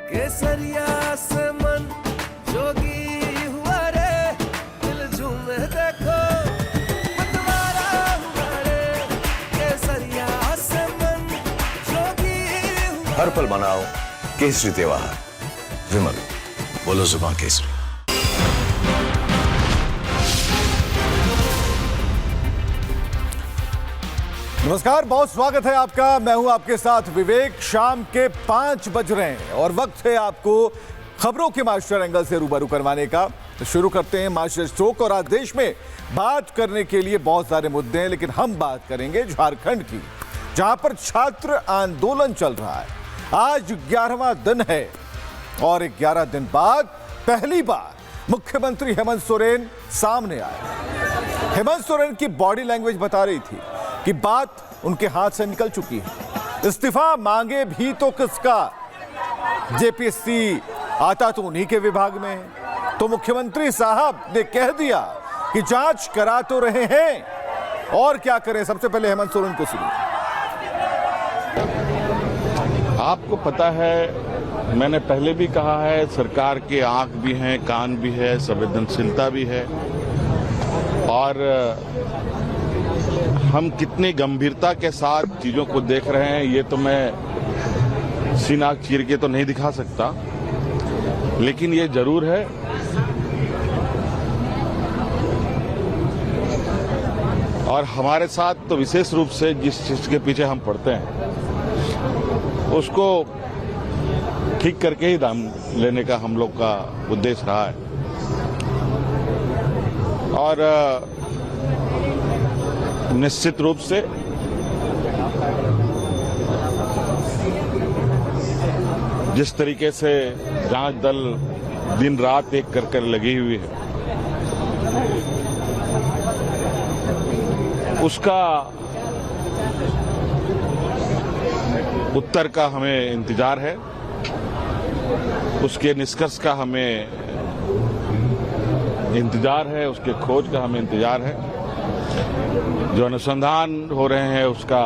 केसरिया से मन जोगी हुआ रे, दिल झूमे देखो मतवारा हुआ रे, केसरिया से मन जोगी हुआ। हर पल मनाओ केसरी त्योहार। विमल, बोलो जुबान केसरी। नमस्कार, बहुत स्वागत है आपका। मैं हूं आपके साथ विवेक। शाम के 5 बज रहे हैं और वक्त है आपको खबरों के मास्टर एंगल से रूबरू करवाने का। तो शुरू करते हैं मास्टर स्ट्रोक। और आज देश में बात करने के लिए बहुत सारे मुद्दे हैं, लेकिन हम बात करेंगे झारखंड की, जहां पर छात्र आंदोलन चल रहा है। आज 11वां दिन है और 11 दिन बाद पहली बार मुख्यमंत्री हेमंत सोरेन सामने आए। हेमंत सोरेन की बॉडी लैंग्वेज बता रही थी कि बात उनके हाथ से निकल चुकी है। इस्तीफा मांगे भी तो किसका, जेपीएससी आता तो उन्हीं के विभाग में है। तो मुख्यमंत्री साहब ने कह दिया कि जांच करा तो रहे हैं, और क्या करें। सबसे पहले हेमंत सोरेन को सुनिए। आपको पता है, मैंने पहले भी कहा है, सरकार के आंख भी हैं, कान भी है, संवेदनशीलता भी है, और हम कितनी गंभीरता के साथ चीजों को देख रहे हैं ये तो मैं सीना चीर के तो नहीं दिखा सकता, लेकिन ये जरूर है और हमारे साथ तो विशेष रूप से जिस चीज के पीछे हम पड़ते हैं उसको ठीक करके ही दाम लेने का हम लोग का उद्देश्य रहा है। और निश्चित रूप से जिस तरीके से जांच दल दिन रात एक कर लगी हुई है, उसका उत्तर का हमें इंतजार है, उसके निष्कर्ष का हमें इंतजार है, उसके खोज का हमें इंतजार है, जो अनुसंधान हो रहे हैं उसका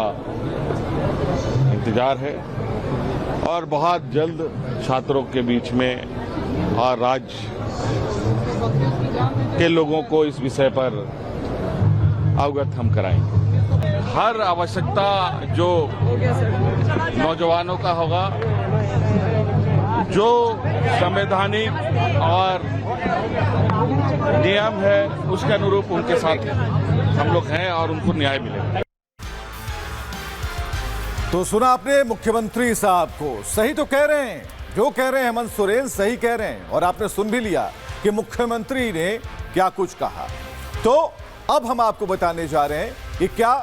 इंतजार है, और बहुत जल्द छात्रों के बीच में और राज्य के लोगों को इस विषय पर अवगत हम कराएंगे। हर आवश्यकता जो नौजवानों का होगा, जो संवैधानिक और नियम है उसके अनुरूप उनके साथ हम लोग हैं और उनको न्याय मिलेगा। तो सुना आपने मुख्यमंत्री साहब को, सही तो कह रहे हैं, जो कह रहे हैं हेमंत सोरेन सही कह रहे हैं। और आपने सुन भी लिया कि मुख्यमंत्री ने क्या कुछ कहा। तो अब हम आपको बताने जा रहे हैं कि क्या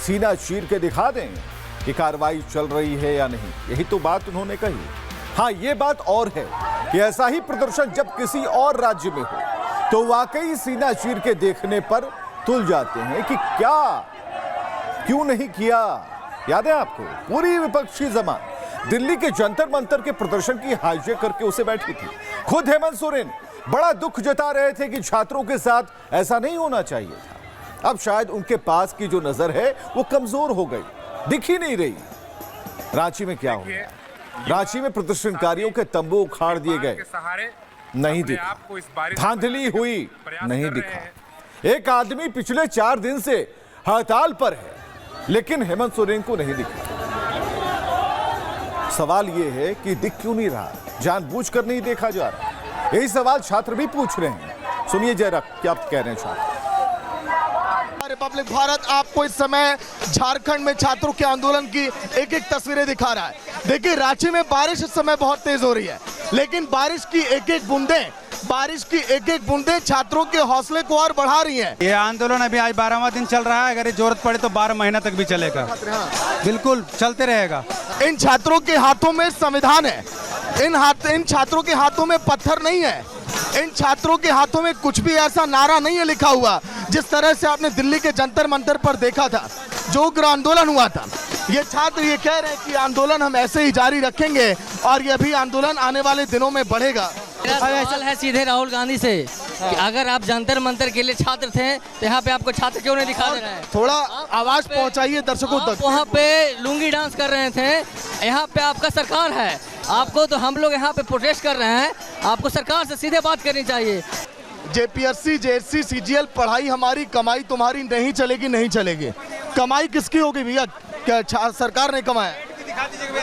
सीना चीर के दिखा दें कि कार्रवाई चल रही है या नहीं। यही तो बात उन्होंने कही। हाँ, ये बात और है कि ऐसा ही प्रदर्शन जब किसी और राज्य में हो तो वाकई सीना चीर के देखने पर तुल जाते हैं कि क्या क्यों नहीं किया। याद है आपको, पूरी विपक्षी जमात दिल्ली के जंतर मंतर के प्रदर्शन की हाईजैक करके उसे बैठी थी। खुद हेमंत सोरेन बड़ा दुख जता रहे थे कि छात्रों के साथ ऐसा नहीं होना चाहिए था। अब शायद उनके पास की जो नजर है वो कमजोर हो गई, दिख ही नहीं रही। रांची में क्या हुआ? रांची में प्रदर्शनकारियों के तंबू उखाड़ दिए गए, नहीं दिखा। धांधली हुई, नहीं दिखा। एक आदमी पिछले 4 दिन से हड़ताल पर है, लेकिन हेमंत सोरेन को नहीं दिखा। सवाल यह है कि दिख क्यों नहीं रहा, जानबूझकर नहीं देखा जा रहा। यही सवाल छात्र भी पूछ रहे हैं। सुनिए जरा क्या कह रहे हैं छात्र। रिपब्लिक भारत आपको इस समय झारखंड में छात्रों के आंदोलन की एक एक तस्वीरें दिखा रहा है। देखिए, रांची में बारिश इस समय बहुत तेज हो रही है, लेकिन बारिश की एक एक बूंदें छात्रों के हौसले को और बढ़ा रही हैं। ये आंदोलन अभी आज 12वां दिन चल रहा है। अगर ये जरूरत पड़े तो 12 महीना तक भी चलेगा, बिल्कुल चलते रहेगा। इन छात्रों के हाथों में संविधान है, इन छात्रों के हाथों में पत्थर नहीं है, इन छात्रों के हाथों में कुछ भी ऐसा नारा नहीं है लिखा हुआ जिस तरह से आपने दिल्ली के जंतर मंतर पर देखा था, जो उग्र आंदोलन हुआ था। ये छात्र ये कह रहे हैं कि आंदोलन हम ऐसे ही जारी रखेंगे और ये भी आंदोलन आने वाले दिनों में बढ़ेगा। मेरा फैसला है सीधे राहुल गांधी से कि अगर आप जंतर मंतर के लिए छात्र थे तो यहाँ पे आपको छात्र क्यों नहीं दिखा दे रहे हैं? थोड़ा आवाज पहुंचाइए दर्शकों तक। वहाँ पे लुंगी डांस कर रहे थे, यहाँ पे आपका सरकार है, आपको तो हम लोग यहाँ पे प्रोटेस्ट कर रहे हैं, आपको सरकार से सीधे बात करनी चाहिए। जेपीएससी, जेएससी, सीजीएल, पढ़ाई हमारी, कमाई तुम्हारी, नहीं चलेगी, नहीं चलेगी। कमाई किसकी होगी भैया? क्या सरकार ने कमाया?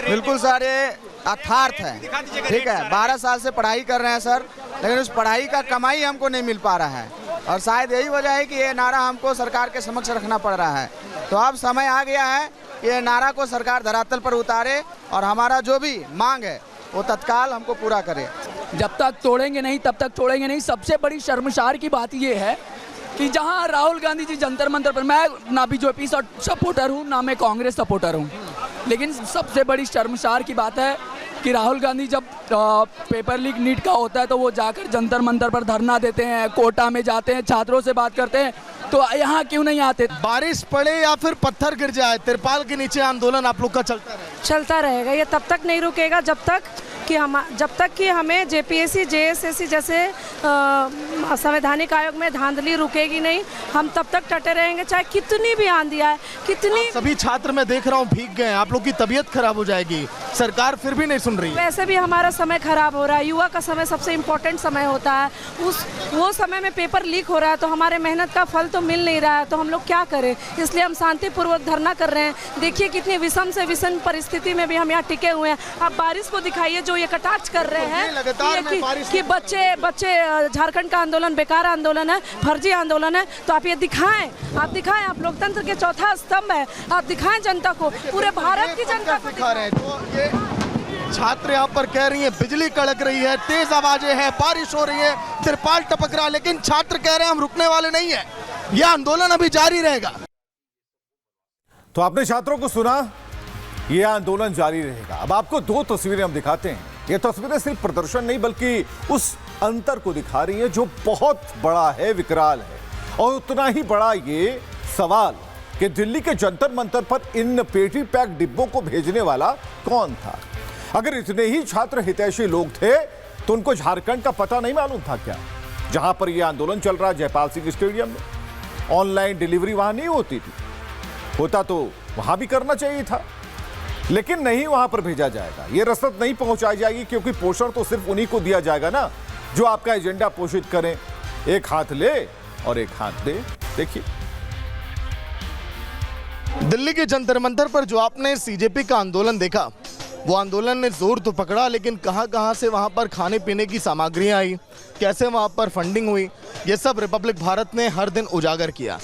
बिल्कुल सर, ये यथार्थ है। ठीक है, 12 साल से पढ़ाई कर रहे हैं सर, लेकिन उस पढ़ाई का कमाई हमको नहीं मिल पा रहा है, और शायद यही वजह है कि ये नारा हमको सरकार के समक्ष रखना पड़ रहा है। तो अब समय आ गया है कि ये नारा को सरकार धरातल पर उतारे और हमारा जो भी मांग है वो तत्काल हमको पूरा करे। जब तक तोड़ेंगे नहीं तब तक छोड़ेंगे नहीं। सबसे बड़ी शर्मसार की बात ये है कि जहां राहुल गांधी जी जंतर मंतर पर, मैं ना बीजेपी सपोर्टर हूं ना मैं कांग्रेस सपोर्टर हूं, लेकिन सबसे बड़ी शर्मसार की बात है कि राहुल गांधी जब पेपर लीक नीट का होता है तो वो जाकर जंतर मंतर पर धरना देते हैं, कोटा में जाते हैं, छात्रों से बात करते हैं, तो यहाँ क्यों नहीं आते? बारिश पड़े या फिर पत्थर गिर जाए, तिरपाल के नीचे आंदोलन आप लोग का चलता रहेगा। ये तब तक नहीं रुकेगा जब तक कि हमें जेपीएससी, जेएसएससी जैसे संवैधानिक आयोग में धांधली रुकेगी नहीं। हम तब तक डटे रहेंगे, चाहे कितनी भी आंधी आए, कितनी। सभी छात्र मैं देख रहा हूँ भीग गए, आप लोग की तबीयत खराब हो जाएगी, सरकार फिर भी नहीं सुन रही। वैसे भी हमारा समय खराब हो रहा है, युवा का समय सबसे इम्पोर्टेंट समय होता है, वो समय में पेपर लीक हो रहा है, तो हमारे मेहनत का फल तो मिल नहीं रहा है, तो हम लोग क्या करें? इसलिए हम शांतिपूर्वक धरना कर रहे हैं। देखिए कितनी विषम से विषम परिस्थिति में भी हम यहाँ टिके हुए हैं। आप बारिश को दिखाइए जो ये कटाक्ष कर रहे हैं कि बच्चे झारखंड का आंदोलन बेकार आंदोलन है, फर्जी आंदोलन है, तो आप ये दिखाएं, आप लोकतंत्र के चौथा स्तंभ है, आप दिखाएं जनता को, पूरे भारत की जनता को दिखा रहे हैं। तो ये छात्र यहाँ पर कह रही है बिजली कड़क रही है, तेज आवाजें हैं, बारिश हो रही है, तिरपाल टपक रहा है, लेकिन छात्र कह रहे हैं हम रुकने वाले नहीं है, यह आंदोलन अभी जारी रहेगा। तो आपने छात्रों को सुना, यह आंदोलन जारी रहेगा। अब आपको दो तस्वीरें हम दिखाते हैं। ये तस्वीरें सिर्फ प्रदर्शन नहीं बल्कि उस अंतर को दिखा रही हैं जो बहुत बड़ा है, विकराल है, और उतना ही बड़ा ये सवाल कि दिल्ली के जंतर मंतर पर इन पेटी पैक डिब्बों को भेजने वाला कौन था? अगर इतने ही छात्र हितैषी लोग थे तो उनको झारखंड का पता नहीं मालूम था क्या? जहां पर यह आंदोलन चल रहा जयपाल सिंह स्टेडियम में, ऑनलाइन डिलीवरी वहां नहीं होती थी, होता तो वहां भी करना चाहिए था, लेकिन नहीं, वहां पर भेजा जाएगा, ये रसद नहीं पहुंचाई जाएगी, क्योंकि पोषण तो सिर्फ उन्हीं को दिया जाएगा ना जो आपका एजेंडा पोषित करें। एक हाथ ले और एक हाथ दे। देखिए दिल्ली के जंतर मंतर पर जो आपने सीजेपी का आंदोलन देखा, वो आंदोलन ने जोर तो पकड़ा, लेकिन कहां से वहां पर खाने पीने की सामग्रियां आई, कैसे वहां पर फंडिंग हुई, ये सब रिपब्लिक भारत ने हर दिन उजागर किया।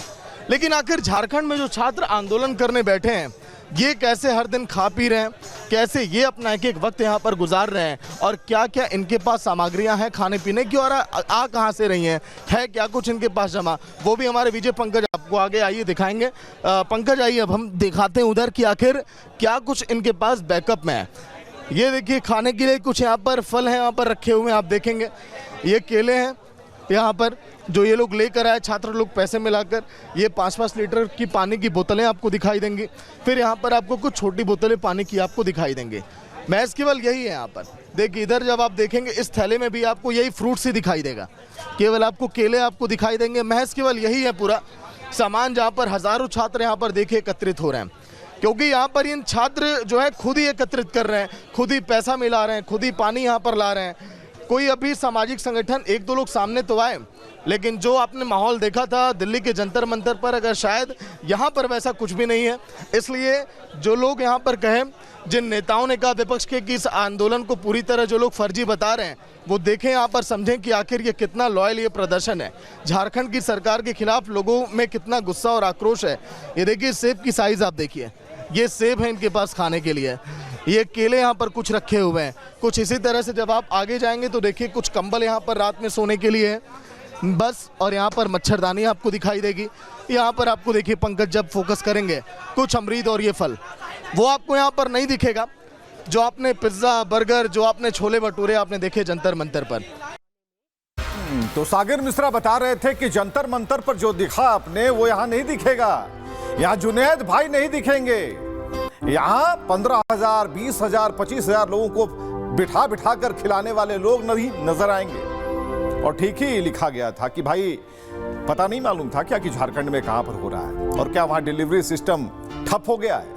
लेकिन आखिर झारखंड में जो छात्र आंदोलन करने बैठे हैं, ये कैसे हर दिन खा पी रहे हैं, कैसे ये अपना एक एक वक्त यहाँ पर गुजार रहे हैं, और क्या क्या इनके पास सामग्रियां हैं खाने पीने की, और आ कहाँ से रही हैं, है क्या कुछ इनके पास जमा, वो भी हमारे विजय पंकज आपको आगे आइए दिखाएंगे। पंकज आइए, अब हम दिखाते हैं उधर कि आखिर क्या कुछ इनके पास बैकअप में है। ये देखिए खाने के लिए कुछ यहाँ पर फल हैं, यहाँ पर रखे हुए हैं, आप देखेंगे ये केले हैं यहाँ पर जो ये लोग लेकर आए छात्र लोग पैसे मिलाकर। ये 5-5 लीटर की पानी की बोतलें आपको दिखाई देंगी, फिर यहाँ पर आपको कुछ छोटी बोतलें पानी की आपको दिखाई देंगी। महज केवल यही है यहाँ पर। देखिए इधर जब आप देखेंगे इस थैले में भी आपको यही फ्रूट्स ही दिखाई देगा, केवल आपको केले आपको दिखाई देंगे। महज केवल यही है पूरा सामान, जहाँ पर हज़ारों छात्र यहाँ पर देखिए एकत्रित हो रहे हैं, क्योंकि यहाँ पर इन छात्र जो है खुद ही एकत्रित कर रहे हैं, खुद ही पैसा मिला रहे हैं, खुद ही पानी यहाँ पर ला रहे हैं। कोई अभी सामाजिक संगठन एक दो लोग सामने तो आए, लेकिन जो आपने माहौल देखा था दिल्ली के जंतर मंतर पर, अगर शायद यहाँ पर वैसा कुछ भी नहीं है। इसलिए जो लोग यहाँ पर कहें, जिन नेताओं ने कहा विपक्ष के कि इस आंदोलन को पूरी तरह जो लोग फर्जी बता रहे हैं, वो देखें यहाँ पर, समझें कि आखिर ये कितना लॉयल ये प्रदर्शन है। झारखंड की सरकार के खिलाफ लोगों में कितना गुस्सा और आक्रोश है। ये देखिए सेब की साइज़ आप देखिए, ये सेब है इनके पास खाने के लिए, ये केले यहाँ पर कुछ रखे हुए हैं। कुछ इसी तरह से जब आप आगे जाएंगे तो देखिए कुछ कंबल यहाँ पर रात में सोने के लिए है बस, और यहाँ पर मच्छरदानी आपको दिखाई देगी। यहाँ पर आपको देखिए पंकज जब फोकस करेंगे कुछ अमृत और ये फल, वो आपको यहाँ पर नहीं दिखेगा। जो आपने पिज्ज़ा, बर्गर, जो आपने छोले भटूरे आपने देखे जंतर मंतर पर। तो सागर मिश्रा बता रहे थे कि जंतर मंतर पर जो दिखा आपने वो यहाँ नहीं दिखेगा, यहाँ जुनैद भाई नहीं दिखेंगे, यहाँ 15,000, 20,000, 25,000 लोगों को बिठा बिठा कर खिलाने वाले लोग नहीं नजर आएंगे। और ठीक ही लिखा गया था कि भाई पता नहीं मालूम था क्या कि झारखंड में कहां पर हो रहा है और क्या वहां डिलीवरी सिस्टम ठप हो गया है।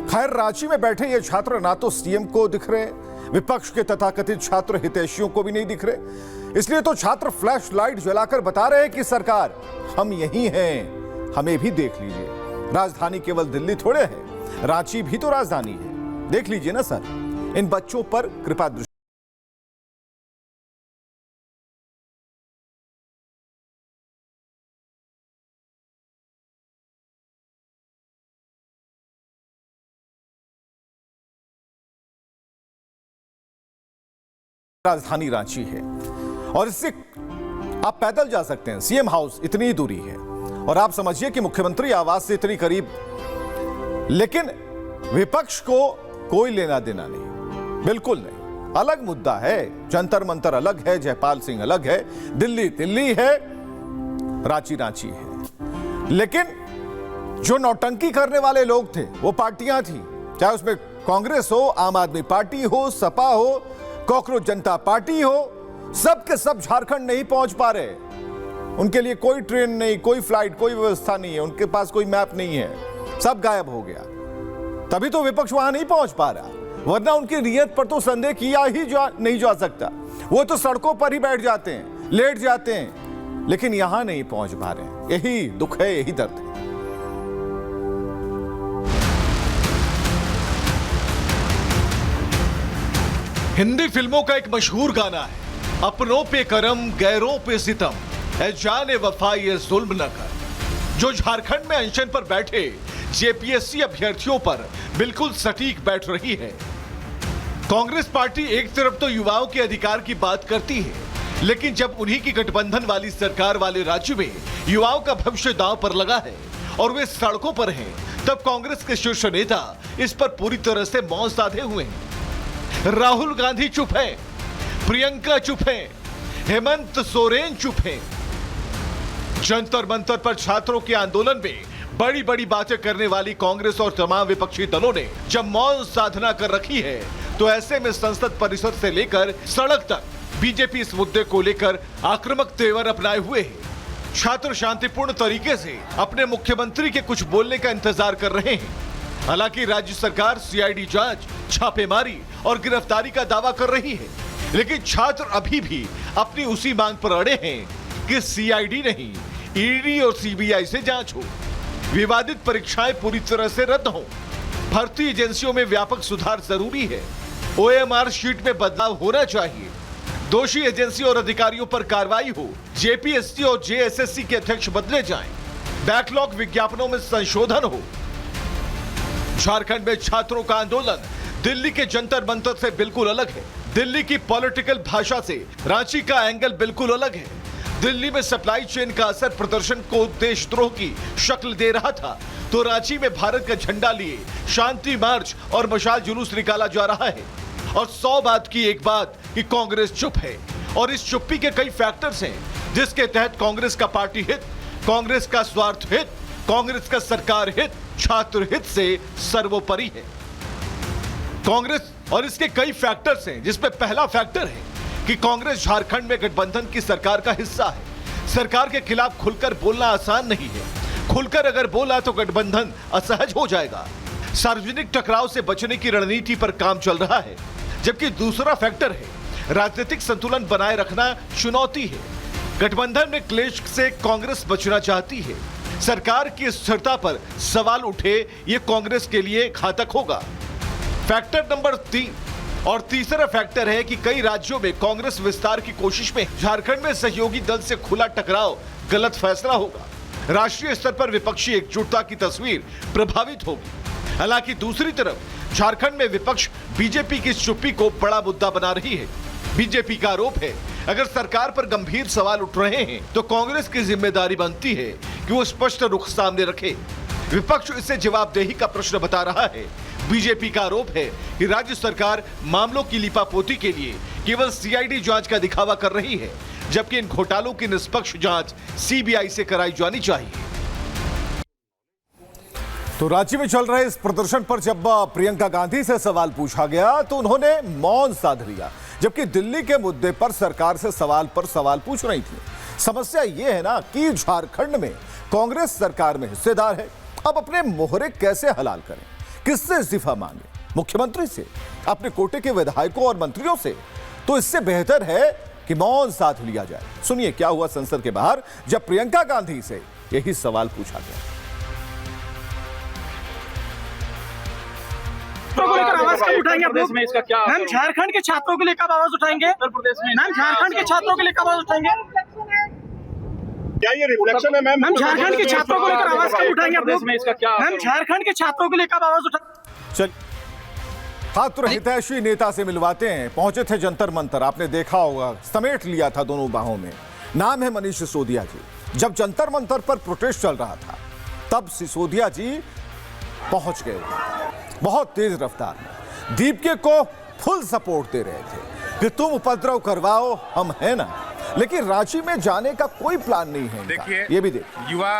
खैर, रांची में बैठे ये छात्र ना तो सीएम को दिख रहे, विपक्ष के तथाकथित छात्र हितैषियों को भी नहीं दिख रहे। इसलिए तो छात्र फ्लैश लाइट जलाकर बता रहे हैं कि सरकार हम यही हैं, हमें भी देख लीजिए। राजधानी केवल दिल्ली थोड़े है, रांची भी तो राजधानी है। देख लीजिए ना सर, इन बच्चों पर कृपा दृष्टि। राजधानी रांची है और इससे आप पैदल जा सकते हैं। सीएम हाउस इतनी ही दूरी है और आप समझिए कि मुख्यमंत्री आवास से इतनी करीब, लेकिन विपक्ष को कोई लेना देना नहीं, बिल्कुल नहीं। अलग मुद्दा है, जंतर मंतर अलग है, जयपाल सिंह अलग है, दिल्ली दिल्ली है, रांची रांची है। लेकिन जो नौटंकी करने वाले लोग थे वो पार्टियां थी, चाहे उसमें कांग्रेस हो, आम आदमी पार्टी हो, सपा हो, कॉकरोच जनता पार्टी हो, सब के सब झारखंड नहीं पहुंच पा रहे। उनके लिए कोई ट्रेन नहीं, कोई फ्लाइट, कोई व्यवस्था नहीं है, उनके पास कोई मैप नहीं है, सब गायब हो गया। तभी तो विपक्ष वहां नहीं पहुंच पा रहा, वरना उनकी नीयत पर तो संदेह किया ही नहीं जा सकता। वो तो सड़कों पर ही बैठ जाते हैं, लेट जाते हैं, लेकिन यहां नहीं पहुंच पा रहे। यही दुख है, यही दर्द है। हिंदी फिल्मों का एक मशहूर गाना है, अपनों पे करम गैरों पे सितम, है जाने वफा ये जुल्म न कर। जो झारखंड में अनशन पर बैठे जेपीएससी अभ्यर्थियों पर बिल्कुल सटीक बैठ रही है। कांग्रेस पार्टी एक तरफ तो युवाओं के अधिकार की बात करती है, लेकिन जब उन्हीं की गठबंधन वाली सरकार वाले राज्य में युवाओं का भविष्य दांव पर लगा है और वे सड़कों पर हैं, तब कांग्रेस के शीर्ष नेता इस पर पूरी तरह से मौन साधे हुए हैं। राहुल गांधी चुप है, प्रियंका चुप है, हेमंत सोरेन चुप है। जंतर मंतर पर छात्रों के आंदोलन में बड़ी बड़ी बातें करने वाली कांग्रेस और तमाम विपक्षी दलों ने जब मौन साधना कर रखी है, तो ऐसे में संसद परिसर से लेकर सड़क तक बीजेपी इस मुद्दे को लेकर आक्रामक तेवर अपनाए हुए है। छात्र शांतिपूर्ण तरीके से अपने मुख्यमंत्री के कुछ बोलने का इंतजार कर रहे हैं। हालांकि राज्य सरकार सीआईडी जांच, छापेमारी और गिरफ्तारी का दावा कर रही है, लेकिन छात्र अभी भी अपनी उसी मांग पर अड़े हैं कि सीआईडी नहीं, ईडी और सीबीआई से जांच हो, विवादित परीक्षाएं पूरी तरह से रद्द हो, भर्ती एजेंसियों में व्यापक सुधार जरूरी है, ओएमआर शीट में बदलाव होना चाहिए, दोषी एजेंसी और अधिकारियों पर कार्रवाई हो, जेपीएससी और जेएसएससी के अध्यक्ष बदले जाएं, बैकलॉग विज्ञापनों में संशोधन हो। झारखंड में छात्रों का आंदोलन दिल्ली के जंतर मंतर से बिल्कुल अलग है। दिल्ली की पॉलिटिकल भाषा से रांची का एंगल बिल्कुल अलग है। दिल्ली में सप्लाई चेन का असर प्रदर्शन को देशद्रोह की शक्ल दे रहा था, तो रांची में भारत का झंडा लिए शांति मार्च और मशाल जुलूस निकाला जा रहा है। और 100 बात की एक बात कि कांग्रेस चुप है, और इस चुप्पी के कई फैक्टर्स हैं जिसके तहत कांग्रेस का पार्टी हित, कांग्रेस का स्वार्थ हित, कांग्रेस का सरकार हित, छात्र हित से सर्वोपरि है। कांग्रेस और इसके कई फैक्टर्स हैं, जिसमें पहला फैक्टर है कि कांग्रेस झारखंड में गठबंधन की सरकार का हिस्सा है। सरकार के खिलाफ खुलकर बोलना आसान नहीं है, खुलकर अगर बोला तो गठबंधन असहज हो जाएगा। सार्वजनिक टकराव से बचने की रणनीति पर काम चल रहा है, जबकि दूसरा फैक्टर है राजनीतिक संतुलन बनाए रखना चुनौती है। गठबंधन में क्लेश से कांग्रेस बचना चाहती है। सरकार की स्थिरता पर सवाल उठे, ये कांग्रेस के लिए घातक होगा। फैक्टर नंबर 3 और तीसरा फैक्टर है कि कई राज्यों में कांग्रेस विस्तार की कोशिश में झारखंड में सहयोगी दल से खुला टकराव गलत फैसला होगा। राष्ट्रीय स्तर पर विपक्षी एकजुटता की तस्वीर प्रभावित होगी। हालांकि दूसरी तरफ झारखंड में विपक्ष बीजेपी की चुप्पी को बड़ा मुद्दा बना रही है। बीजेपी का आरोप है, अगर सरकार पर गंभीर सवाल उठ रहे हैं तो कांग्रेस की जिम्मेदारी बनती है कि वो स्पष्ट रुख सामने रखे। विपक्ष इसे जवाबदेही का प्रश्न बता रहा है। बीजेपी का आरोप है कि राज्य सरकार मामलों की लिपापोती के लिए केवल सीआईडी जांच का दिखावा कर रही है, जबकि इन घोटालों की निष्पक्ष जांच सीबीआई से कराई जानी चाहिए। तो रांची में चल रहे इस प्रदर्शन पर जब प्रियंका गांधी से सवाल पूछा गया तो उन्होंने मौन साध लिया, जबकि दिल्ली के मुद्दे पर सरकार से सवाल पर सवाल पूछ रही थी। समस्या यह है ना कि झारखंड में कांग्रेस सरकार में हिस्सेदार है, अब अपने मोहरे कैसे हलाल करें, किससे इस्तीफा मांगे? मुख्यमंत्री से, अपने कोटे के विधायकों और मंत्रियों से? तो इससे बेहतर है कि मौन साथ लिया जाए। सुनिए क्या हुआ संसद के बाहर जब प्रियंका गांधी से यही सवाल पूछा गया। को लेकर आवाज कब उठाएंगे आप लोग? मैम झारखंड के छात्रों के लिए कब आवाज उठाएंगे? उत्तर प्रदेश में मैम झारखंड के छात्रों के लिए कब आवाज उठाएंगे? क्या ये रिफ्लेक्शन है मैम? मैम झारखंड के छात्रों को लेकर आवाज कब उठाएंगे आप लोग? मैम झारखंड के छात्रों के लिए कब आवाज उठाएंगे? चल, छात्र हितैषी नेता से मिलवाते हैं। पहुंचे थे जंतर मंतर, आपने देखा होगा, समेट लिया था दोनों बाहों में। नाम है मनीष सिसोदिया जी। जब जंतर मंतर पर प्रोटेस्ट चल रहा था तब सिसोदिया जी पहुंच गए, बहुत तेज रफ्तार में दीपके को फुल सपोर्ट दे रहे थे कि तुम उपद्रव करवाओ, हम है ना। लेकिन रांची में जाने का कोई प्लान नहीं है। देखिए ये भी देखिए, युवा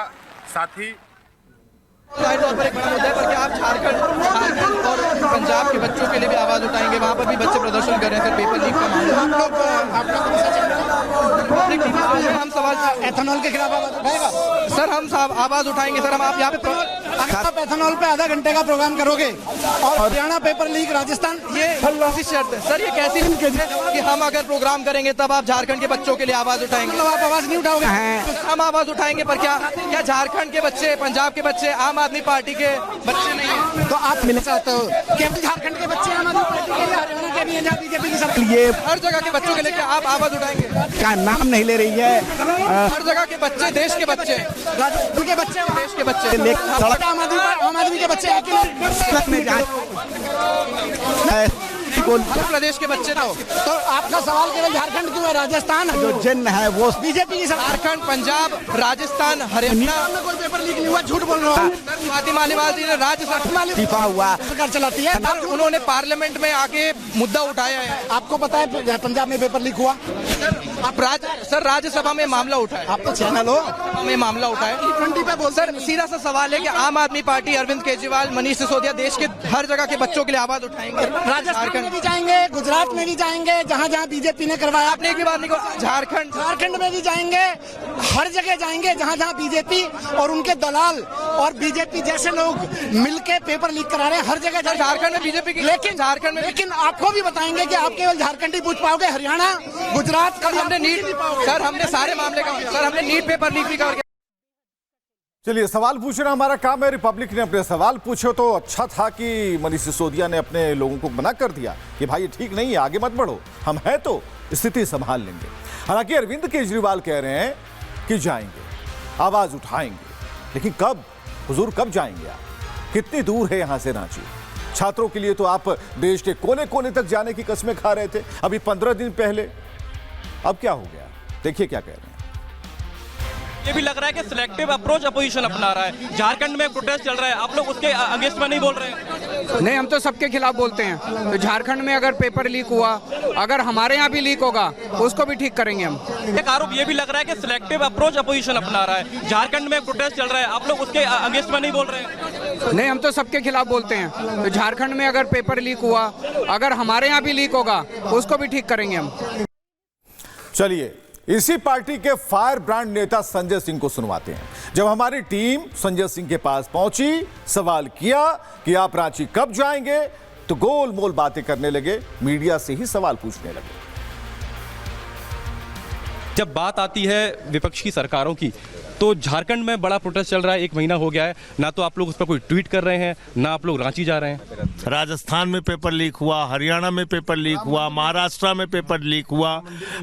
साथी जाहिर तौर पर एक बड़ा मुद्दा है, पर क्या आप झारखंड और पंजाब के बच्चों के लिए भी आवाज उठाएंगे? वहाँ पर भी बच्चे प्रदर्शन कर रहे हैं, पेपर लीक का मामला। हम सवाल एथेनॉल के खिलाफ आवाज उठाएगा सर, हम आवाज उठाएंगे सर। हम आप यहाँ पे एथेनॉल पे आधा घंटे का प्रोग्राम करोगे और हरियाणा पेपर लीक राजस्थान, ये कैसी शर्त है सर? ये कैसी कि हम अगर प्रोग्राम करेंगे तब आप झारखंड के बच्चों के लिए आवाज उठाएंगे? आप आवाज नहीं उठाओगे? हम आवाज उठाएंगे, पर क्या झारखंड के बच्चे, पंजाब के बच्चे आम आदमी पार्टी के बच्चे नहीं है? तो आप मिलना चाहते हो केवल झारखंड के बच्चे आम आदमी पार्टी के, हरियाणा के भी हैं, जहाँ बीजेपी की सरकार, ये हर जगह के बच्चों के लिए क्या आप आवाज उठाएंगे? का नाम नहीं ले रही है। हर जगह के बच्चे, देश के बच्चे, के बच्चे, देश के बच्चे, आम आदमी के बच्चे हर प्रदेश के बच्चे तो आपका सवाल केवल झारखंड क्यों है? राजस्थान जो जिन है वो बीजेपी की सरकार। झारखंड, पंजाब, राजस्थान, हरियाणा कोई पेपर लीक नहीं हुआ, झूठ बोल रहा हूँ। स्वाति मालीवाल जी ने राज्यसभा हुआ, सरकार चलाती है, उन्होंने पार्लियामेंट में आके मुद्दा उठाया है। आपको पता है पंजाब में पेपर लीक हुआ? आप सर राज्यसभा में मामला उठाए, आप तो चैनल हो में मामला उठाए। T20 पे बोल सर सीधा सा सवाल है कि आम आदमी पार्टी, अरविंद केजरीवाल, मनीष सिसोदिया देश के हर जगह के बच्चों के लिए आवाज उठाएंगे? राजस्थान में भी जाएंगे, गुजरात में भी जाएंगे, जहाँ जहाँ बीजेपी ने करवाया। आपने एक भी बात नहीं कहा। झारखंड में भी जाएंगे, हर जगह जाएंगे जहाँ जहाँ बीजेपी और उनके दलाल और बीजेपी जैसे लोग मिलके पेपर लीक करा रहे हैं, हर जगह। झारखंड में बीजेपी की, लेकिन झारखंड में, लेकिन आपको भी बताएंगे कि आप केवल झारखंड ही पूछ पाओगे, हरियाणा, गुजरात का हमने नीट, सर हमने सारे मामले का, सर हमने नीट पेपर लीक भी कवर किया। चलिए, सवाल पूछना हमारा काम है। रिपब्लिक ने अपने सवाल पूछे तो अच्छा था कि मनीष सिसोदिया ने अपने लोगों को मना कर दिया कि भाई ये ठीक नहीं है, आगे मत बढ़ो, हम हैं तो स्थिति संभाल लेंगे। हालांकि अरविंद केजरीवाल कह रहे हैं कि जाएंगे, आवाज उठाएंगे, लेकिन कब हुजूर, कब जाएंगे आप? कितनी दूर है यहां से रांची? छात्रों के लिए तो आप देश के कोने कोने तक जाने की कस्में खा रहे थे अभी 15 दिन पहले, अब क्या हो गया? देखिए क्या कह रहे हैं। ये भी लग रहा है कि सिलेक्टिव अप्रोच अपोजिशन अपना रहा है। झारखंड में प्रोटेस्ट चल रहा है, आप लोग उसके अगेंस्ट में नहीं बोल रहे हैं? नहीं, हम तो सबके खिलाफ बोलते हैं। तो झारखंड में अगर पेपर लीक हुआ, अगर हमारे यहाँ भी लीक होगा, उसको भी ठीक करेंगे हम। एक आरोप ये भी लग रहा है कि सिलेक्टिव अप्रोच अपोजिशन अपना रहा है। झारखंड में प्रोटेस्ट चल रहा है, आप लोग उसके अगेंस्ट में नहीं बोल रहे हैं? नहीं, हम तो सबके खिलाफ बोलते हैं। तो झारखंड में अगर पेपर लीक हुआ, अगर हमारे यहाँ भी लीक होगा, उसको भी ठीक करेंगे हम। चलिए, इसी पार्टी के फायर ब्रांड नेता संजय सिंह को सुनवाते हैं। जब हमारी टीम संजय सिंह के पास पहुंची, सवाल किया कि आप रांची कब जाएंगे, तो गोल मोल बातें करने लगे, मीडिया से ही सवाल पूछने लगे। जब बात आती है विपक्ष की सरकारों की, तो झारखंड में बड़ा प्रोटेस्ट चल रहा है, 1 महीना हो गया है, ना तो आप लोग उस पर कोई ट्वीट कर रहे हैं, ना आप लोग रांची जा रहे हैं। राजस्थान में पेपर लीक हुआ, हरियाणा में पेपर लीक हुआ, महाराष्ट्र में पेपर लीक हुआ,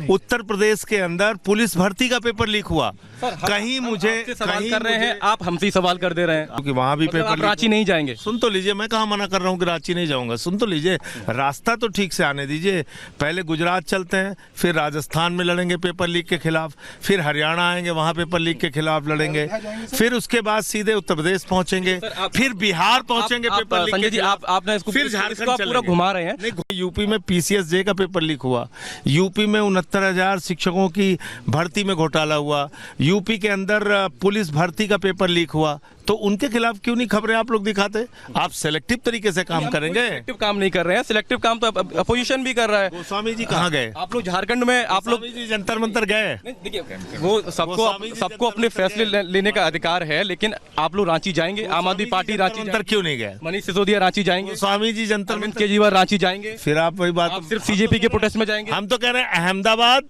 उत्तर प्रदेश के अंदर पुलिस भर्ती का पेपर लीक हुआ। कहीं मुझे सवाल कर रहे हैं, आप हमसे सवाल कर दे रहे हैं क्योंकि वहां भी पेपर रांची नहीं जाएंगे। सुन तो लीजिए, मैं कहाँ मना कर रहा हूँ कि रांची नहीं जाऊंगा, सुन तो लीजिए, रास्ता तो ठीक से आने दीजिए। पहले गुजरात चलते हैं, फिर राजस्थान में लड़ेंगे पेपर लीक के खिलाफ, फिर हरियाणा आएंगे, वहां पेपर लीक के खिलाफ लड़ेंगे, फिर उसके बाद सीधे उत्तर प्रदेश पहुंचेंगे, फिर बिहार पहुंचेंगे पेपर लीक के खिलाफ, आपने इसको फिर झारखंड पूरा घुमा रहे हैं। यूपी में PCSJ का पेपर लीक हुआ, यूपी में 69,000 शिक्षकों की भर्ती में घोटाला हुआ, यूपी के अंदर पुलिस भर्ती का पेपर लीक हुआ। तो उनके खिलाफ क्यों नहीं खबरें आप लोग दिखाते? आप सेलेक्टिव तरीके से काम करेंगे। सिलेक्टिव काम नहीं कर रहे हैं, सिलेक्टिव काम तो अपोजिशन भी कर रहा है। गोस्वामी जी कहाँ गए? आप लोग झारखंड में आप लोग जंतर मंतर गए? देखिए वो सबको अपने फैसले लेने का अधिकार है, लेकिन आप लोग रांची जाएंगे, आम आदमी पार्टी रांची मंतर क्यों नहीं गए? मनीष सिसोदिया रांची जाएंगे, स्वामी जी जंतर अरविंद केजरीवाल रांची जाएंगे, फिर आप वही बात आप सिर्फ सीजेपी के प्रोटेस्ट में जाएंगे। हम तो कह रहे हैं अहमदाबाद,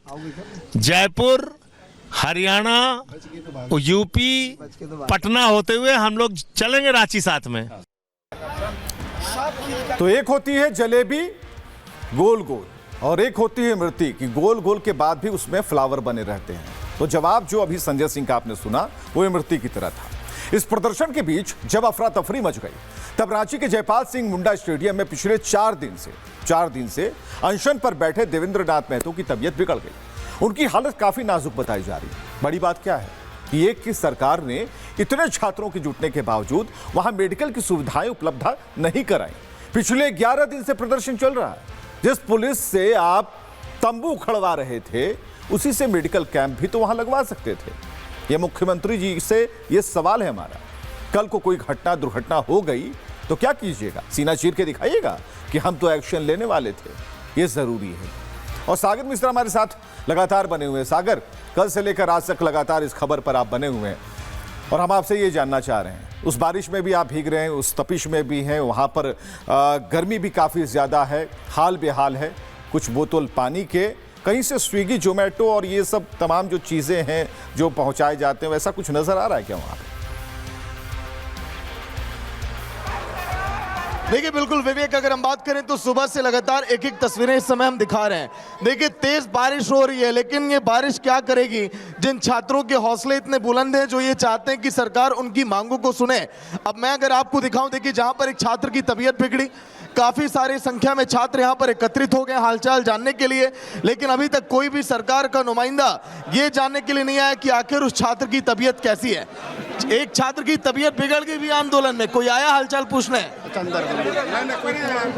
जयपुर, हरियाणा, यूपी, पटना होते हुए हम लोग चलेंगे रांची साथ में। तो एक होती है जलेबी गोल गोल और एक होती है इमरती कि गोल गोल के बाद भी उसमें फ्लावर बने रहते हैं। तो जवाब जो अभी संजय सिंह का आपने सुना वो इमरती की तरह था। इस प्रदर्शन के बीच जब अफरा तफरी मच गई तब रांची के जयपाल सिंह मुंडा स्टेडियम में पिछले 4 दिन से अनशन पर बैठे देवेंद्र नाथ महतो की तबीयत बिगड़ गई। उनकी हालत काफी नाजुक बताई जा रही है। बड़ी बात क्या है कि एक की सरकार ने इतने छात्रों के जुटने के बावजूद वहां मेडिकल की सुविधाएं उपलब्ध नहीं कराई। पिछले 11 दिन से प्रदर्शन चल रहा है। जिस पुलिस से आप तंबू खड़वा रहे थे उसी से मेडिकल कैंप भी तो वहां लगवा सकते थे। यह मुख्यमंत्री जी से यह सवाल है हमारा। कल को कोई घटना दुर्घटना हो गई तो क्या कीजिएगा? सीना चीर के दिखाइएगा कि हम तो एक्शन लेने वाले थे। यह जरूरी है। और सागर मिश्रा हमारे साथ लगातार बने हुए हैं। सागर, कल से लेकर आज तक लगातार इस खबर पर आप बने हुए हैं और हम आपसे ये जानना चाह रहे हैं, उस बारिश में भी आप भीग रहे हैं, उस तपिश में भी हैं, वहाँ पर गर्मी भी काफ़ी ज़्यादा है, हाल बेहाल है। कुछ बोतल पानी के, कहीं से स्विगी, जोमेटो और ये सब तमाम जो चीज़ें हैं जो पहुँचाए जाते हैं, वैसा कुछ नज़र आ रहा है क्या वहाँ पर? देखिए बिल्कुल विवेक, अगर हम बात करें तो सुबह से लगातार एक एक तस्वीरें इस समय हम दिखा रहे हैं। देखिए तेज बारिश हो रही है, लेकिन ये बारिश क्या करेगी? जिन छात्रों के हौसले इतने बुलंद हैं जो ये चाहते हैं कि सरकार उनकी मांगों को सुने। अब मैं अगर आपको दिखाऊं, देखिए जहां पर एक छात्र की तबीयत बिगड़ी, काफी सारी संख्या में छात्र यहां पर एकत्रित हो गए हालचाल जानने के लिए, लेकिन अभी तक कोई भी सरकार का नुमाइंदा ये जानने के लिए नहीं आया कि आखिर उस छात्र की तबीयत कैसी है। एक छात्र की तबीयत बिगड़ गई भी आंदोलन में, कोई आया हालचाल पूछने?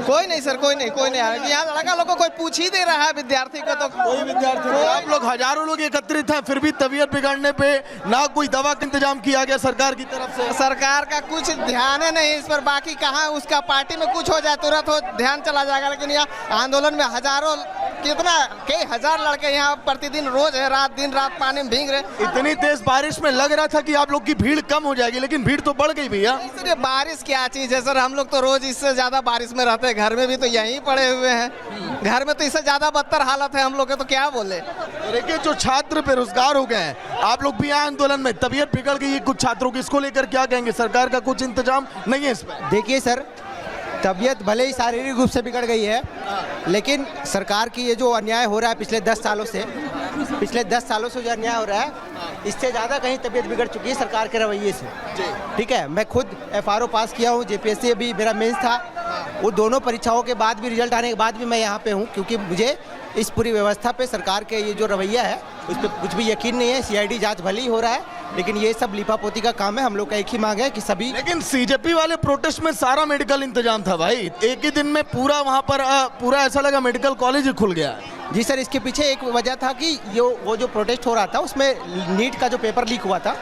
कोई नहीं सर, कोई नहीं आया। यहाँ लड़का लोग को कोई पूछ ही दे रहा है विद्यार्थी को, तो कोई विद्यार्थी नहीं। आप लोग हजारों लोग एकत्रित हैं, फिर भी तबीयत बिगड़ने पे ना कोई दवा का इंतजाम किया गया सरकार की तरफ से? सरकार का कुछ ध्यान है नहीं इस पर। बाकी कहाँ उसका पार्टी में कुछ हो जाए तुरंत हो ध्यान चला जाएगा, लेकिन यहाँ आंदोलन में हजारों, कितना कई हजार लड़के यहाँ प्रतिदिन रोज है, दिन रात पानी में भीग रहे। इतनी तेज बारिश में लग रहा था कि आप लोग की भीड़ कम हो जाएगी, लेकिन भीड़ तो बढ़ गई भैया। इसलिए बारिश क्या चीज है सर, हम लोग तो रोज इससे ज्यादा बारिश में रहते हैं, घर में भी तो यहीं पड़े हुए हैं, घर में तो इससे ज्यादा बदतर हालत है हम लोग के, तो क्या बोले। देखिए जो छात्र बेरोजगार हो गए हैं, आप लोग भी आए आंदोलन में, तबीयत बिगड़ गई है कुछ छात्रों की, इसको लेकर क्या कहेंगे? सरकार का कुछ इंतजाम नहीं है इसमें? देखिए सर, तबीयत भले ही शारीरिक रूप से बिगड़ गई है, लेकिन सरकार की ये जो अन्याय हो रहा है पिछले 10 सालों से जो अन्याय हो रहा है, इससे ज़्यादा कहीं तबीयत बिगड़ चुकी है सरकार के रवैये से। ठीक है, मैं खुद FRO पास किया हूँ, JPSC भी मेरा मेंस था, वो दोनों परीक्षाओं के बाद भी, रिजल्ट आने के बाद भी मैं यहाँ पे हूँ, क्योंकि मुझे इस पूरी व्यवस्था पे, सरकार के ये जो रवैया है उस पर कुछ भी यकीन नहीं है। CID जांच भले ही हो रहा है, लेकिन ये सब लिपापोती का काम है। हम लोग का एक ही मांग है कि सभी, लेकिन CJP वाले प्रोटेस्ट में सारा मेडिकल इंतजाम था भाई, एक ही दिन में पूरा वहाँ पर पूरा ऐसा लगा मेडिकल कॉलेज ही खुल गया। जी सर, इसके पीछे एक वजह था कि वो जो प्रोटेस्ट हो रहा था उसमें नीट का जो पेपर लीक हुआ था,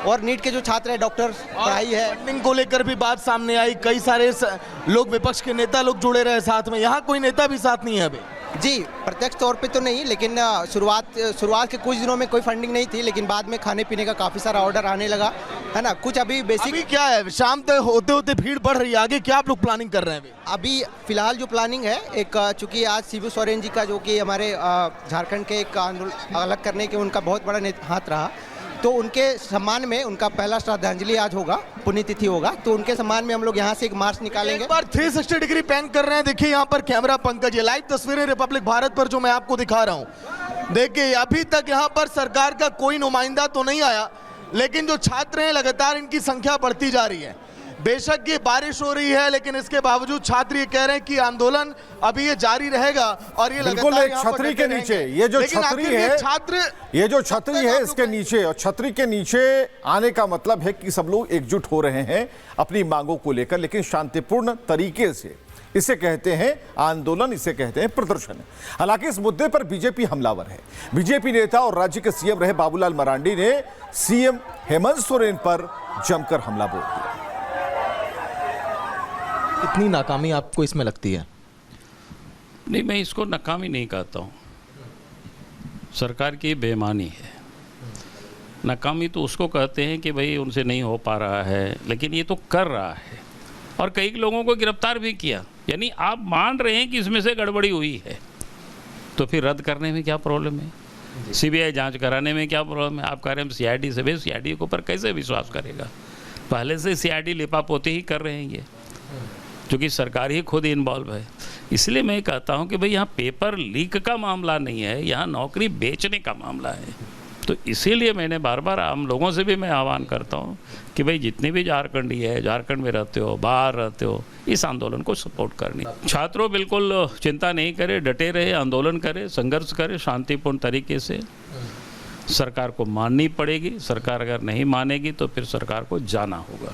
और नीट के जो छात्र है, डॉक्टर पढ़ाई है, फंडिंग को लेकर भी बात सामने आई। कई सारे लोग, विपक्ष के नेता लोग जुड़े रहे साथ में, यहाँ कोई नेता भी साथ नहीं है अभी। जी, प्रत्यक्ष तौर पे तो नहीं, लेकिन शुरुआत के कुछ दिनों में कोई फंडिंग नहीं थी, लेकिन बाद में खाने पीने का काफ़ी सारा ऑर्डर आने लगा है ना। कुछ अभी बेसिक क्या है, शाम तक होते होते भीड़ बढ़ रही है, आगे क्या आप लोग प्लानिंग कर रहे हैं? अभी फिलहाल जो प्लानिंग है, एक चूंकि आज शिबू सोरेन जी का, जो कि हमारे झारखंड के एक आंदोलन अलग करने के उनका बहुत बड़ा हाथ रहा, तो उनके सम्मान में उनका पहला श्रद्धांजलि आज होगा, पुण्यतिथि होगा, तो उनके सम्मान में हम लोग यहाँ से एक मार्च निकालेंगे। एक बार 360 डिग्री पैन कर रहे हैं, देखिए यहाँ पर कैमरा पंकज, ये लाइव तस्वीरें रिपब्लिक भारत पर जो मैं आपको दिखा रहा हूँ। देखिए अभी तक यहाँ पर सरकार का कोई नुमाइंदा तो नहीं आया, लेकिन जो छात्र हैं लगातार इनकी संख्या बढ़ती जा रही है। बेशक ये बारिश हो रही है, लेकिन इसके बावजूद छात्र ये कह रहे हैं कि आंदोलन अभी ये जारी रहेगा, और ये बिल्कुल एक छतरी के नीचे, ये जो छतरी है इसके नीचे, और छतरी के नीचे आने का मतलब है कि सब लोग एकजुट हो रहे हैं अपनी मांगों को लेकर, लेकिन शांतिपूर्ण तरीके से। इसे कहते हैं आंदोलन, इसे कहते हैं प्रदर्शन। हालांकि इस मुद्दे पर बीजेपी हमलावर है। बीजेपी नेता और राज्य के सीएम रहे बाबूलाल मरांडी ने सीएम हेमंत सोरेन पर जमकर हमला बोल दिया। कितनी नाकामी आपको इसमें लगती है? नहीं, मैं इसको नाकामी नहीं कहता हूँ, सरकार की बेईमानी है। नाकामी तो उसको कहते हैं कि भाई उनसे नहीं हो पा रहा है, लेकिन ये तो कर रहा है और कई लोगों को गिरफ्तार भी किया। यानी आप मान रहे हैं कि इसमें से गड़बड़ी हुई है, तो फिर रद्द करने में क्या प्रॉब्लम है? सीबीआई जांच कराने में क्या प्रॉब्लम है? आप कह रहे हैं सीआईडी से, भाई सीआईडी के ऊपर कैसे विश्वास करेगा? पहले से सीआईडी लिपापोती ही कर रहे हैं ये, क्योंकि सरकार ही खुद इन्वॉल्व है। इसलिए मैं कहता हूं कि भाई यहाँ पेपर लीक का मामला नहीं है, यहाँ नौकरी बेचने का मामला है। तो इसीलिए मैंने बार बार आम लोगों से भी मैं आह्वान करता हूं कि भाई जितने भी झारखंडी है, झारखंड में रहते हो, बाहर रहते हो, इस आंदोलन को सपोर्ट करनी। छात्रों बिल्कुल चिंता नहीं करे, डटे रहे, आंदोलन करे, संघर्ष करे शांतिपूर्ण तरीके से। सरकार को माननी पड़ेगी, सरकार अगर नहीं मानेगी तो फिर सरकार को जाना होगा।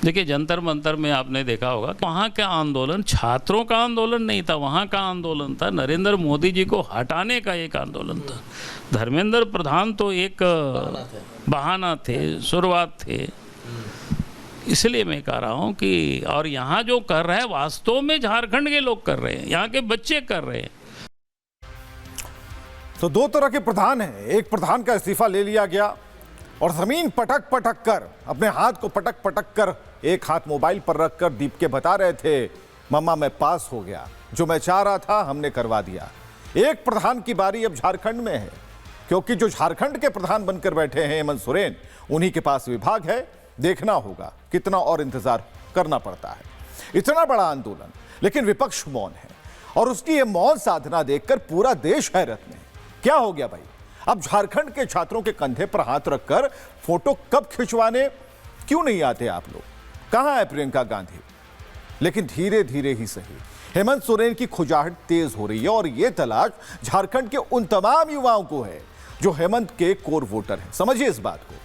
देखिए, जंतर मंतर में आपने देखा होगा वहाँ का आंदोलन छात्रों का आंदोलन नहीं था, वहाँ का आंदोलन था नरेंद्र मोदी जी को हटाने का एक आंदोलन था। धर्मेंद्र प्रधान तो एक बहाना थे, शुरुआत थे। इसलिए मैं कह रहा हूँ कि और यहाँ जो कर रहे हैं वास्तव में झारखंड के लोग कर रहे हैं, यहाँ के बच्चे कर रहे हैं। तो दो तरह के प्रधान हैं। एक प्रधान का इस्तीफा ले लिया गया और जमीन पटक पटक कर, अपने हाथ को पटक पटक कर, एक हाथ मोबाइल पर रखकर दीप के बता रहे थे, मम्मा मैं पास हो गया, जो मैं चाह रहा था हमने करवा दिया। एक प्रधान की बारी अब झारखंड में है, क्योंकि जो झारखंड के प्रधान बनकर बैठे हैं हेमंत सोरेन, उन्हीं के पास विभाग है। देखना होगा कितना और इंतजार करना पड़ता है। इतना बड़ा आंदोलन, लेकिन विपक्ष मौन है और उसकी ये मौन साधना देखकर पूरा देश हैरत में। क्या हो गया भाई? अब झारखंड के छात्रों के कंधे पर हाथ रखकर फोटो कब खिंचवाने क्यों नहीं आते आप लोग? कहां है प्रियंका गांधी? लेकिन धीरे धीरे ही सही हेमंत सोरेन की खुजाहट तेज हो रही है और यह तलाश झारखंड के उन तमाम युवाओं को है जो हेमंत के कोर वोटर हैं। समझिए इस बात को।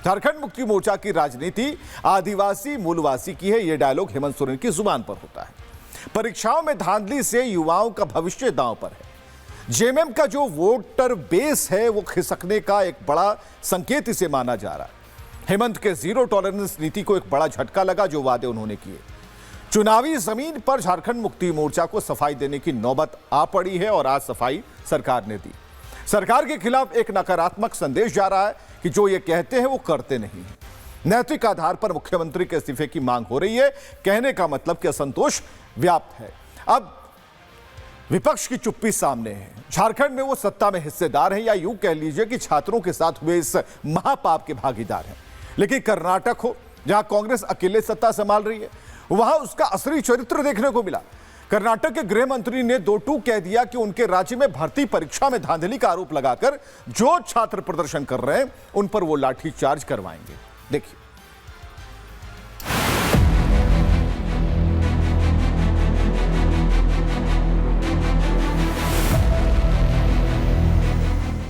झारखंड मुक्ति मोर्चा की राजनीति आदिवासी मूलवासी की है, यह डायलॉग हेमंत सोरेन की जुबान पर होता है। परीक्षाओं में धांधली से युवाओं का भविष्य दांव पर है। जेएमएम का जो वोटर बेस है वो खिसकने का एक बड़ा संकेत इसे माना जा रहा है। हेमंत के जीरो टॉलरेंस नीति को एक बड़ा झटका लगा, जो वादे उन्होंने किए। चुनावी जमीन पर झारखंड मुक्ति मोर्चा को सफाई देने की नौबत आ पड़ी है और आज सफाई सरकार ने दी। सरकार के खिलाफ एक नकारात्मक संदेश जा रहा है कि जो ये कहते हैं वो करते नहीं है। नैतिक आधार पर मुख्यमंत्री के इस्तीफे की मांग हो रही है। कहने का मतलब कि असंतोष व्याप्त है। अब विपक्ष की चुप्पी सामने है। झारखंड में वो सत्ता में हिस्सेदार हैं, या यूं कह लीजिए कि छात्रों के साथ हुए इस महापाप के भागीदार हैं। लेकिन कर्नाटक हो, जहां कांग्रेस अकेले सत्ता संभाल रही है, वहां उसका असली चरित्र देखने को मिला। कर्नाटक के गृह मंत्री ने दो टूक कह दिया कि उनके राज्य में भर्ती परीक्षा में धांधली का आरोप लगाकर जो छात्र प्रदर्शन कर रहे हैं उन पर वो लाठी चार्ज करवाएंगे। देखिए।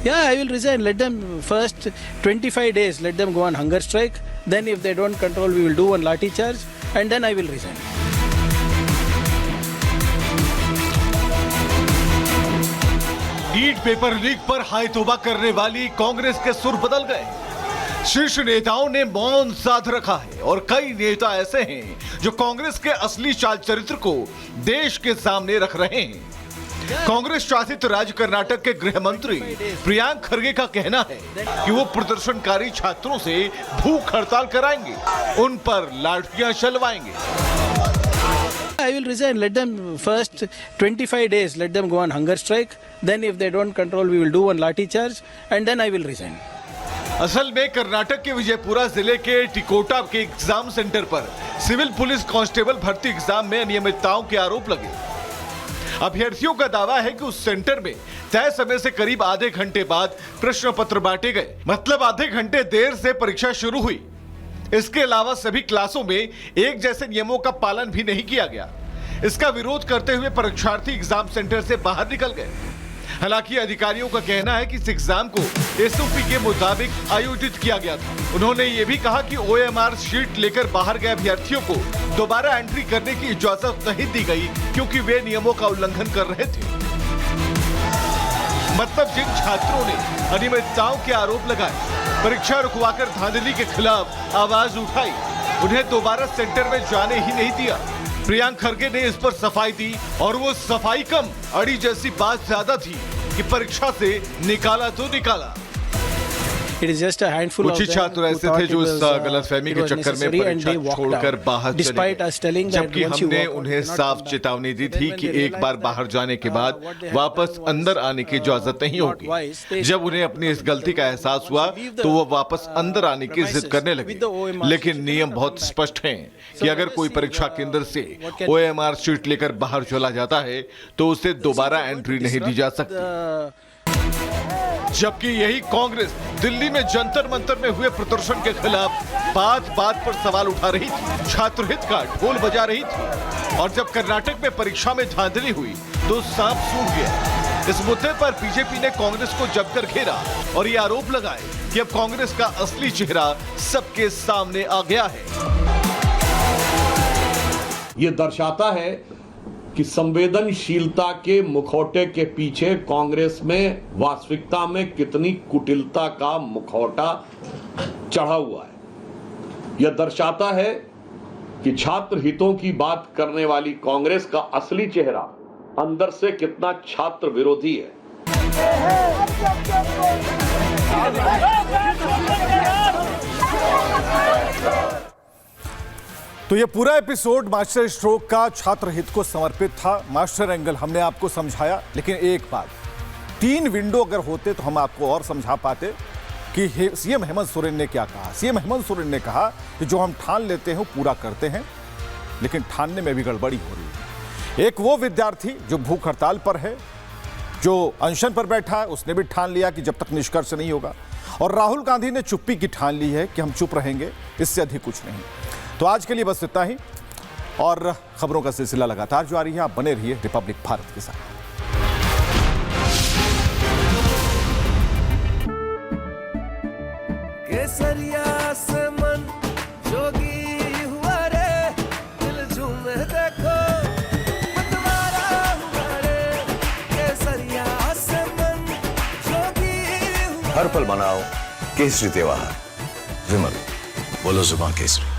Yeah, I will resign. Let them first 25 days, let them go on hunger strike. Then if they don't control, we will do one lathi charge and then I will resign. NEET paper leak पर हाय तौबा करने वाली कांग्रेस के सुर बदल गए। शीर्ष नेताओं ने मौन साध रखा है और कई नेता ऐसे हैं जो कांग्रेस के असली चाल चरित्र को देश के सामने रख रहे हैं। कांग्रेस शासित राज्य कर्नाटक के गृह मंत्री प्रियांक खरगे का कहना है कि वो प्रदर्शनकारी छात्रों से भूख हड़ताल कराएंगे, उन पर लाठियां चलवाएंगे। I will resign. Let them first 25 days, let them go on hunger strike. Then if they don't control, we will do one lathi charge and then I will resign. असल में कर्नाटक के विजयपुरा जिले के टिकोटा के एग्जाम सेंटर पर civil police constable भर्ती exam में अनियमितताओं के आरोप लगे। अभ्यर्थियों का दावा है कि उस सेंटर में तय समय से करीब आधे घंटे बाद प्रश्न पत्र बांटे गए, मतलब आधे घंटे देर से परीक्षा शुरू हुई। इसके अलावा सभी क्लासों में एक जैसे नियमों का पालन भी नहीं किया गया। इसका विरोध करते हुए परीक्षार्थी एग्जाम सेंटर से बाहर निकल गए। हालांकि अधिकारियों का कहना है कि इस एग्जाम को एसओपी के मुताबिक आयोजित किया गया था। उन्होंने ये भी कहा कि ओएमआर शीट लेकर बाहर गए अभ्यर्थियों को दोबारा एंट्री करने की इजाजत नहीं दी गई, क्योंकि वे नियमों का उल्लंघन कर रहे थे। मतलब जिन छात्रों ने अनियमितताओं के आरोप लगाए, परीक्षा रुकवाकर धांधली के खिलाफ आवाज उठाई, उन्हें दोबारा सेंटर में जाने ही नहीं दिया। प्रियंक खरगे ने इस पर सफाई दी, और वो सफाई कम, अड़ी जैसी बात ज्यादा थी कि परीक्षा से निकाला तो निकाला। It is just a handful कुछ ही of them छात्र who ऐसे thought थे it जो इस was, गलतफहमी के it was चक्कर में necessary and परीक्षा they walked छोड़कर out. बाहर चले Despite us telling गए, that जबकि once you हमने walk out, उन्हें you cannot साफ come back. चेतावनी दी Then थी when कि they एक बार realized बाहर जाने के बाद what they had वापस done was, अंदर आने की इजाजत नहीं not होगी। wise. They जब उन्हें अपनी इस गलती का एहसास हुआ तो वो वापस अंदर आने की जिद करने लगे, with the OMR लेकिन नियम बहुत स्पष्ट हैं कि अगर कोई परीक्षा केंद्र से ओएमआर शीट लेकर बाहर चला जाता है तो उसे दोबारा एंट्री नहीं दी जा सकती। जबकि यही कांग्रेस दिल्ली में जंतर मंतर में हुए प्रदर्शन के खिलाफ बात बात पर सवाल उठा रही थी, छात्र हित का ढोल बजा रही थी, और जब कर्नाटक में परीक्षा में धांधली हुई तो सांप सूख गया। इस मुद्दे पर बीजेपी ने कांग्रेस को जमकर घेरा और ये आरोप लगाए कि अब कांग्रेस का असली चेहरा सबके सामने आ गया है। ये दर्शाता है कि संवेदनशीलता के मुखौटे के पीछे कांग्रेस में वास्तविकता में कितनी कुटिलता का मुखौटा चढ़ा हुआ है। यह दर्शाता है कि छात्र हितों की बात करने वाली कांग्रेस का असली चेहरा अंदर से कितना छात्र विरोधी है। तो ये पूरा एपिसोड मास्टर स्ट्रोक का छात्र हित को समर्पित था। मास्टर एंगल हमने आपको समझाया, लेकिन एक बात, 3 विंडो अगर होते तो हम आपको और समझा पाते कि सीएम हेमंत सोरेन ने क्या कहा। सीएम हेमंत सोरेन ने कहा कि जो हम ठान लेते हैं वो पूरा करते हैं, लेकिन ठानने में भी गड़बड़ी हो रही है। एक वो विद्यार्थी जो भूख हड़ताल पर है, जो अनशन पर बैठा है, उसने भी ठान लिया कि जब तक निष्कर्ष नहीं होगा, और राहुल गांधी ने चुप्पी की ठान ली है कि हम चुप रहेंगे, इससे अधिक कुछ नहीं। तो आज के लिए बस इतना ही, और खबरों का सिलसिला लगातार जारी है। आप बने रहिए रिपब्लिक भारत के साथ। केसरिया से मन जोगी हुआ रे, दिल झूमे देखो मतवारा हुआ रे। केसरिया से मन जोगी हुआ। हर पल मनाओ केसरी त्योहार। विमल, बोलो जुबान केसरी।